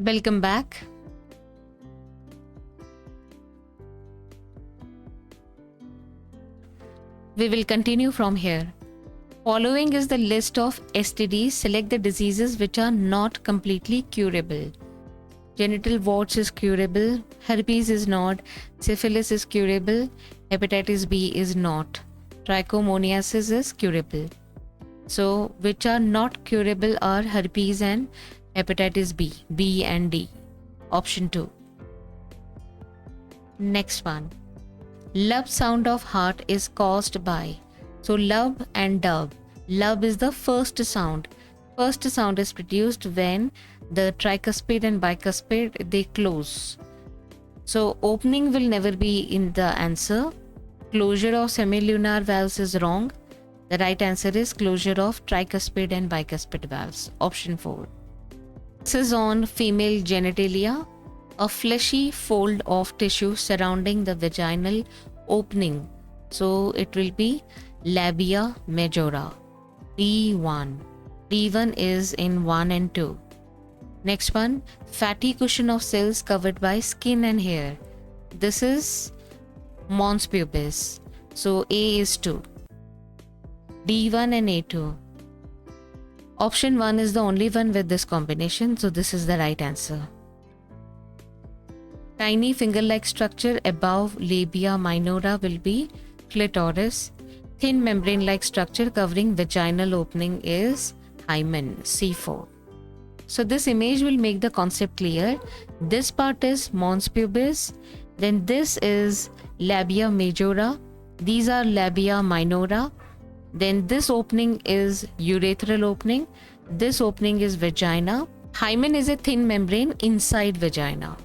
Welcome back. We will continue from here. Following is the list of STDs. Select the diseases which are not completely curable. Genital warts is curable, herpes is not, syphilis is curable, hepatitis B is not, trichomoniasis is curable. So, which are not curable are herpes and hepatitis B and D. Option 2. Next one. Lub sound of heart is caused by. So, lub and dub. Lub is the first sound. First sound is produced when the tricuspid and bicuspid they close. So, opening will never be in the answer. Closure of semilunar valves is wrong. The right answer is closure of tricuspid and bicuspid valves. Option 4. This is on female genitalia, a fleshy fold of tissue surrounding the vaginal opening. So it will be labia majora. D1. D1 is in 1 and 2. Next one, fatty cushion of cells covered by skin and hair. This is mons pubis. So A is 2. D1 and A2. Option 1 is the only one with this combination, so this is the right answer. Tiny finger-like structure above labia minora will be clitoris. Thin membrane-like structure covering vaginal opening is hymen, C4. So this image will make the concept clear. This part is mons pubis, then this is labia majora, these are labia minora, then this opening is urethral opening, this opening is vagina. Hymen is a thin membrane inside vagina.